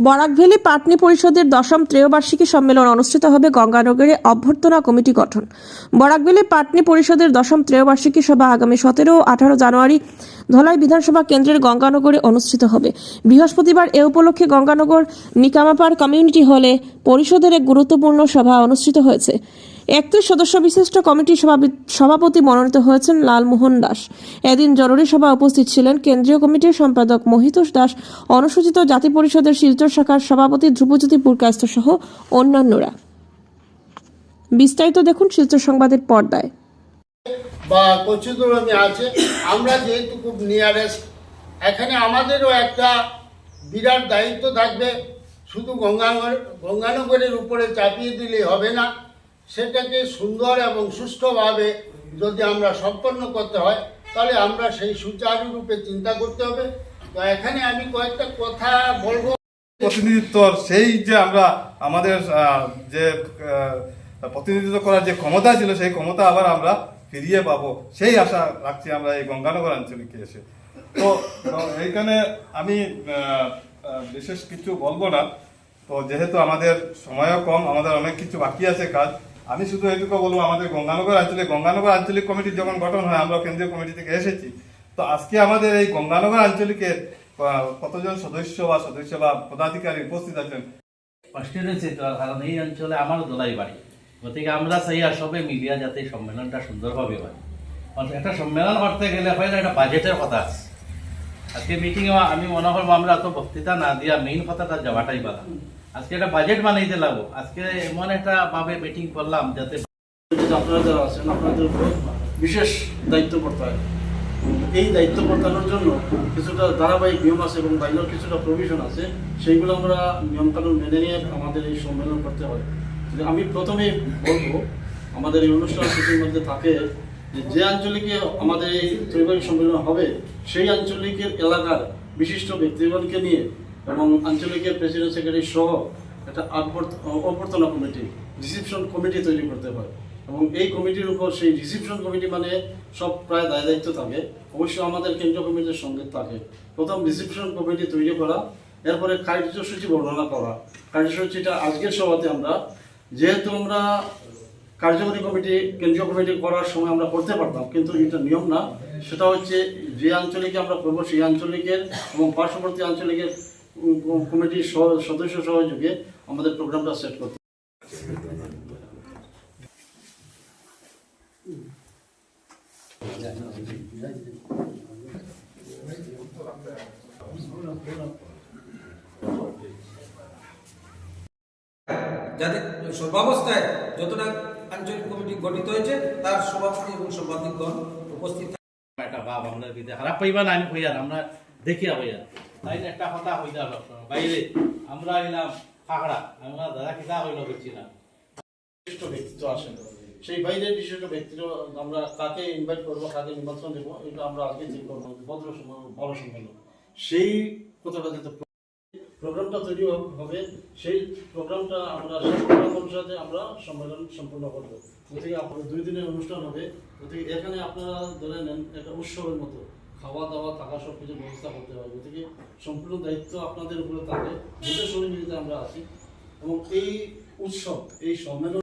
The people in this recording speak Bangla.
বরাকভেলী পাটনি পরিষদের 10ম ত্রয়োবার্ষিকী সম্মেলন অনুষ্ঠিত হবে গঙ্গানগরে অভ্যর্থনা কমিটি গঠন। বরাকভেলী পাটনি পরিষদের 10ম ত্রয়োবার্ষিকী সভা আগামী 17 ও 18 জানুয়ারি ধলাই বিধানসভা কেন্দ্রের গঙ্গানগরে অনুষ্ঠিত হবে। বৃহস্পতিবার এ উপলক্ষে গঙ্গানগর নিকামাপাড় কমিউনিটি হলে পরিষদের এক গুরুত্বপূর্ণ সভা অনুষ্ঠিত হয়েছে। 31 সদস্য বিশিষ্ট কমিটির সভাপতি মনোনীত হয়েছেন লালমোহন দাস। এদিন জরুরি সভা উপস্থিত ছিলেন কেন্দ্রীয় কমিটির সম্পাদক মহিতোষ দাস, অনুসূচিত জাতি পরিষদের শিলচর শাখার সভাপতি ধ্রুবজ্যোতি পুরকায়স্থ সহ অন্যান্যরা। বিস্তারিত দেখুন শিলচর সংবাদের পর্দায়। বা কচুদুরমে আছে, আমরা যেহেতু খুব নিয়ারেস্ট, এখানে আমাদেরও একটা বিরাট দায়িত্ব থাকবে। শুধু গঙ্গানগরের উপরে চাপিয়ে দিলে হবে না, সেটাকে সুন্দর এবং সুষ্ঠুভাবে যদি আমরা সম্পন্ন করতে হয় তাহলে আমরা সেই সুচারুরূপে চিন্তা করতে হবে। তো এখানে আমি কয়েকটা কথা বলবো। প্রতিনিধিত্ব সেই যে আমরা আমাদের যে প্রতিনিধিত্ব করার যে ক্ষমতা ছিল সেই ক্ষমতা আবার আমরা ফিরিয়ে পাবো, সেই আশা রাখছি আমরা এই গঙ্গানগর আঞ্চলিকে এসে। তো এইখানে আমি বিশেষ কিছু বলবো না, তো যেহেতু আমাদের সময়ও কম, আমাদের অনেক কিছু বাকি আছে কাজ। আমি শুধু এটুকু বলবো, আমাদের গঙ্গানগর আঞ্চলিক কমিটি যখন গঠন হয়, আমরা কেন্দ্রীয় কমিটি থেকে এসেছি, তো আজকে আমাদের এই গঙ্গানগর আঞ্চলিকের কতজন সদস্য বা পদাধিকারী উপস্থিত আছেন কনস্টিটুয়েন্সি, কারণ এই অঞ্চলে আমারও দোলাই বাড়ি, গতিকে আমরা চাই আর সবে মিলিয়া যাতে সম্মেলনটা সুন্দরভাবে হয়। একটা সম্মেলন করতে গেলে হয় একটা বাজেটের কথা আছে। আজকে মিটিংয়ে আমি মনে করবো আমরা এত বক্তৃতা না দিয়া মেইন কথাটা যাওয়াটাই বাধা। আজকে একটা বাজেট বানাইতে লাগবো। আজকে এমন একটা ভাবে মিটিং করলাম যাতে আপনারা যারা আছেন আপনাদের উপর বিশেষ দায়িত্ব পড়তে হয়। এই দায়িত্ব পড়তানোর জন্য কিছুটা ধারাবাহিক নিয়ম আছে এবং বাইরের কিছুটা প্রভিশন আছে, সেইগুলো আমরা নিয়মকানুন মেনে নিয়ে আমাদের এই সম্মেলন করতে হয়। আমি প্রথমেই বলবো, আমাদের এই অনুষ্ঠান সূচির মধ্যে থাকে যে আঞ্চলিকে আমাদের এই ত্রৈবার্ষিক সম্মেলন হবে সেই আঞ্চলিকের এলাকার বিশিষ্ট ব্যক্তিগণকে নিয়ে এবং আঞ্চলিকের প্রেসিডেন্ট সেক্রেটারি সহ একটা অভ্যর্থনা কমিটি, রিসিপশন কমিটি তৈরি করতে হয়। এবং এই কমিটির উপর সেই রিসিপশন কমিটি মানে সব প্রায় দায় দায়িত্ব থাকে, অবশ্যই আমাদের কেন্দ্রীয় কমিটির সঙ্গে থাকে। প্রথম রিসিপশন কমিটি তৈরি করা, এরপরে কার্যসূচি বর্ণনা করা। কার্যসূচিটা আজকের সভাতে আমরা, যেহেতু আমরা কার্যকরী কমিটি কেন্দ্রীয় কমিটি করার সময় আমরা করতে পারতাম, কিন্তু এটা নিয়ম না। সেটা হচ্ছে যে আঞ্চলিকে আমরা করবো সেই আঞ্চলিকের এবং পার্শ্ববর্তী আঞ্চলিকের কমিটির সদস্য সহযোগে আমাদের প্রোগ্রামটা সেট করতে। যাদের সর্বাবস্থায় যতটা আঞ্চলিক কমিটি গঠিত হয়েছে তার সভাপতি এবং সম্পাদকগণ উপস্থিত একটা ভাব আমরা দিতে খারাপ পাইবা না, আমি হইয়ার আমরা দেখিয়া হইয়ার তাই একটা কথা হইয়া বাইরে আমরা এলাম ফাঁকড়া, আমরা দাদা কিতা হইল করছি না। বিশিষ্ট ব্যক্তিত্ব আসেন, সেই বাইরের বিশিষ্ট ব্যক্তিত্ব আমরা কাকে ইনভাইট করবো, কাকে নিমন্ত্রণ দেবো, এটা আমরা আজকে ঠিক করবো। ভদ্র বড় সম্মেলন, সেই কথাটা যাতে প্রোগ্রামটা তৈরি হবে, সেই প্রোগ্রামটা আমরা অনুসারে আমরা সম্মেলন সম্পন্ন করবো। গতিকে আপনার 2 দিনের অনুষ্ঠান হবে, গতিকে এখানে আপনারা ধরে নেন একটা উৎসবের মতো খাওয়া দাওয়া থাকা সব কিছু ব্যবস্থা করতে হবে। গতিকে সম্পূর্ণ দায়িত্ব আপনাদের উপরে থাকে, দুটো সহযোগিতা আমরা আছি। এবং এই উৎসব, এই সম্মেলন